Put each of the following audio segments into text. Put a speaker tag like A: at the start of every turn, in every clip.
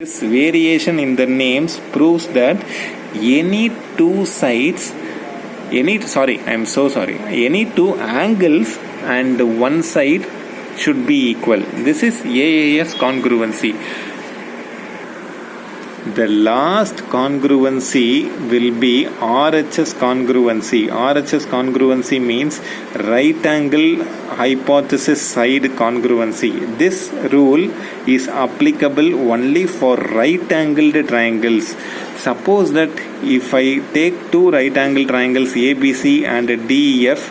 A: This variation in the names proves that any two sides, any two angles and one side should be equal. This is AAS congruency. The last congruency will be RHS congruency. RHS congruency means right angle hypothesis side congruency. This rule is applicable only for right angled triangles. Suppose that if I take two right angled triangles ABC and DEF,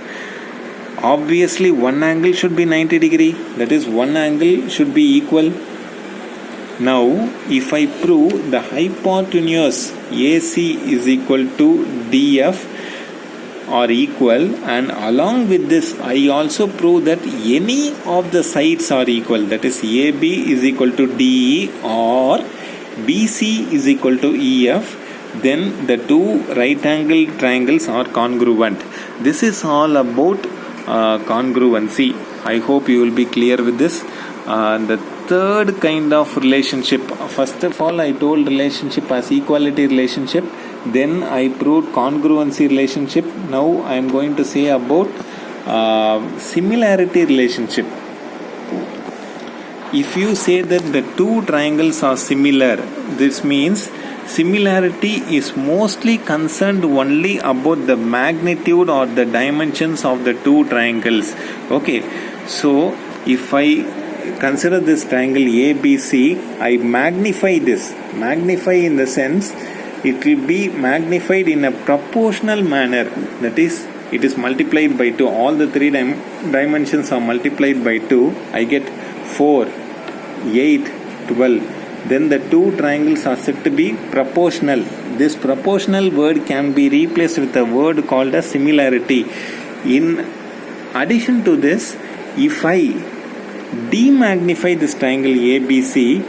A: obviously one angle should be 90 degree. That is, one angle should be equal. Now, if I prove the hypotenuse AC is equal to DF or equal, and along with this I also prove that any of the sides are equal, that is AB is equal to DE or BC is equal to EF, then the two right angled triangles are congruent. This is all about congruency. I hope you will be clear with this. The third kind of relationship, first of all I told relationship as equality relationship, then I proved congruency relationship. Now I am going to say about similarity relationship. If you say that the two triangles are similar, this means similarity is mostly concerned only about the magnitude or the dimensions of the two triangles. Okay, so if I consider this triangle ABC, I magnify this. Magnify in the sense it will be magnified in a proportional manner. That is, it is multiplied by 2. All the three dimensions are multiplied by 2. I get 4, 8, 12. Then the two triangles are said to be proportional. This proportional word can be replaced with a word called as similarity. In addition to this, if I demagnify this triangle ABC,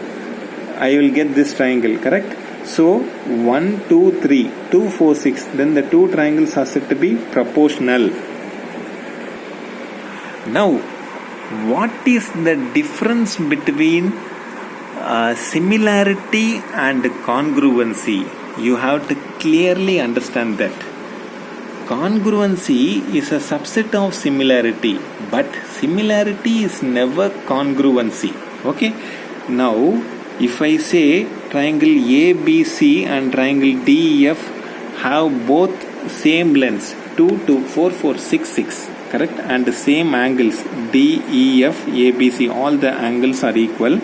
A: I will get this triangle, correct? So 1, 2, 3, 2, 4, 6, then the two triangles are said to be proportional. Now, what is the difference between similarity and congruency? You have to clearly understand that. Congruency is a subset of similarity, but similarity is never congruency. Okay? Now, if I say triangle ABC and triangle DEF have both same lengths, 2, 2, 4, 4, 6, 6, correct? And the same angles, DEF, ABC, all the angles are equal.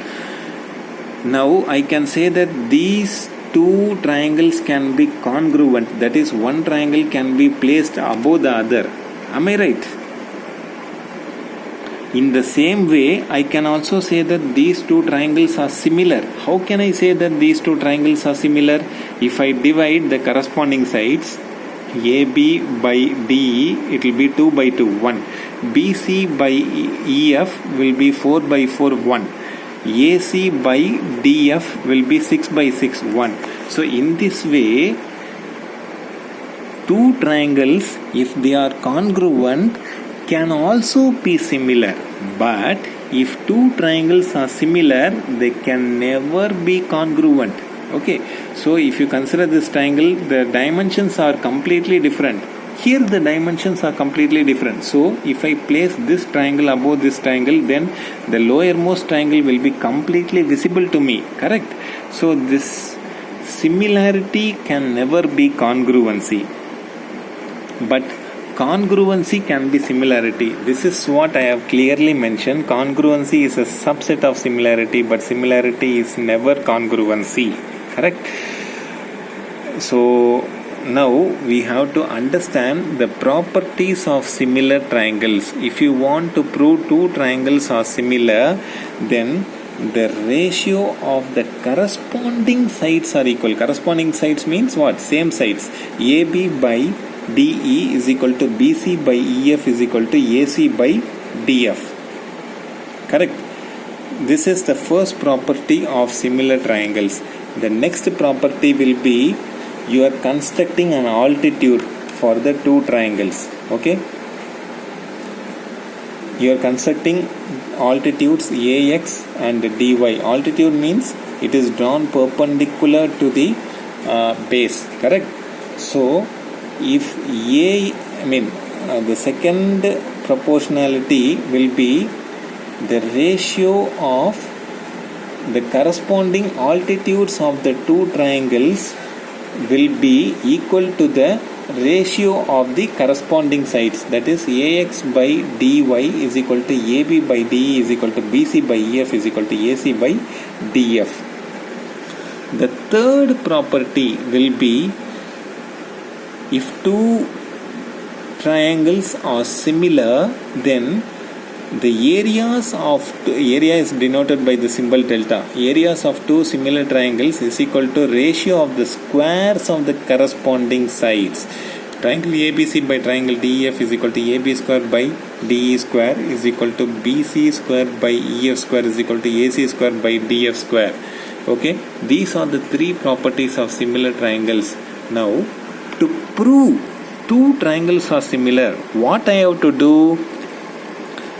A: Now, I can say that these two triangles can be congruent, that is, one triangle can be placed above the other. Am I right? In the same way, I can also say that these two triangles are similar. How can I say that these two triangles are similar? If I divide the corresponding sides, AB by DE, it will be 2 by 2, 1. BC by EF will be 4 by 4, 1. AC by DF will be 6 by 6, 1. So in this way, two triangles, if they are congruent, can also be similar. But if two triangles are similar, they can never be congruent. Okay, so if you consider this triangle, the dimensions are completely different. Here the dimensions are completely different. So if I place this triangle above this triangle, then the lowermost triangle will be completely visible to me. Correct? So this similarity can never be congruency. But congruency can be similarity. This is what I have clearly mentioned. Congruency is a subset of similarity, but similarity is never congruency. Correct? So now we have to understand the properties of similar triangles. If you want to prove two triangles are similar, then the ratio of the corresponding sides are equal. Corresponding sides means what? Same sides. AB by DE is equal to BC by EF is equal to AC by DF. Correct? This is the first property of similar triangles. The next property will be you are constructing an altitude for the two triangles. Okay, you are constructing altitudes AX and DY. Altitude means it is drawn perpendicular to the base, correct? So if the second proportionality will be the ratio of the corresponding altitudes of the two triangles will be equal to the ratio of the corresponding sides, that is ax by dy is equal to ab by de is equal to bc by ef is equal to ac by df. The third property will be, if two triangles are similar, then the area is denoted by the symbol delta. Areas of two similar triangles is equal to ratio of the squares of the corresponding sides. Triangle ABC by triangle DEF is equal to AB square by DE square is equal to BC square by EF square is equal to AC square by DF square. Okay, these are the three properties of similar triangles. Now, to prove two triangles are similar, what I have to do?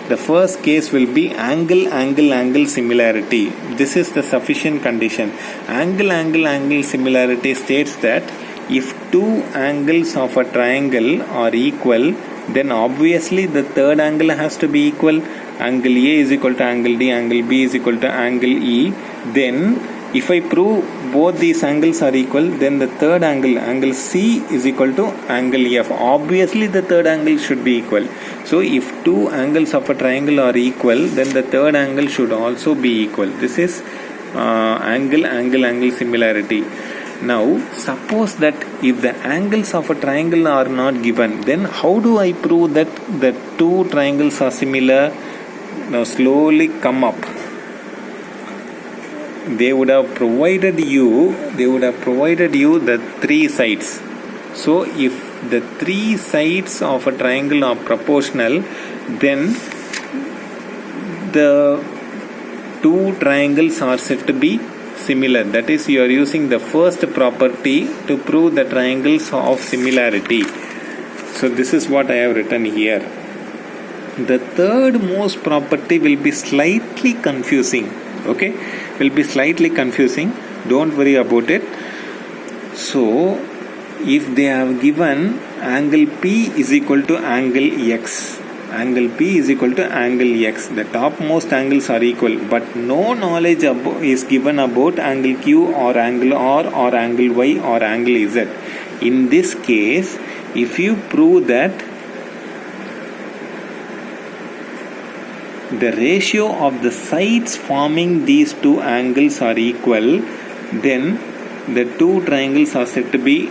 A: The first case will be angle similarity. This is the sufficient condition. Angle similarity states that if two angles of a triangle are equal, then obviously the third angle has to be equal. Angle A is equal to angle D, angle B is equal to angle E. Then if I prove both these angles are equal, then the third angle, angle C is equal to angle F. Obviously the third angle should be equal. So if two angles of a triangle are equal, then the third angle should also be equal. This is angle similarity. Now suppose that if the angles of a triangle are not given, then how do I prove that the two triangles are similar? Now slowly come up. They would have provided you the three sides. So if the three sides of a triangle are proportional, then the two triangles are said to be similar. That is, you are using the first property to prove the triangles of similarity. So this is what I have written here. The third most property will be slightly confusing. Okay, will be slightly confusing. Don't worry about it. So if they have given angle P is equal to angle X, angle P is equal to angle X, the topmost angles are equal, but no knowledge is given about angle Q or angle R or angle Y or angle Z. In this case, if you prove that the ratio of the sides forming these two angles are equal, then the two triangles are said to be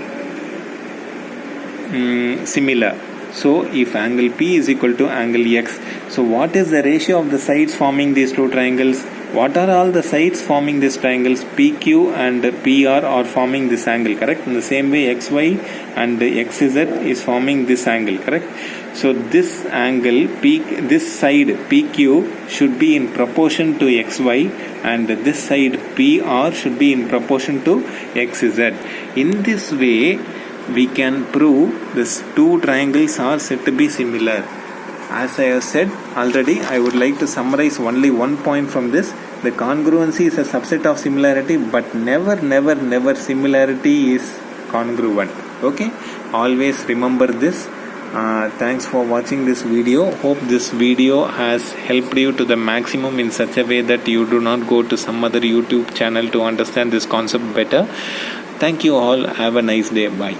A: similar. So if angle P is equal to angle X, so what is the ratio of the sides forming these two triangles? What are all the sides forming these triangles? PQ and PR are forming this angle, correct? In the same way, XY and XZ is forming this angle, correct? So this angle, this side PQ should be in proportion to XY, and this side PR should be in proportion to XZ. In this way, we can prove these two triangles are said to be similar. As I have said already, I would like to summarize only one point from this. The congruency is a subset of similarity, but never similarity is congruent. Okay, always remember this. Thanks for watching this video. Hope this video has helped you to the maximum in such a way that you do not go to some other YouTube channel to understand this concept better. Thank you all. Have a nice day. Bye.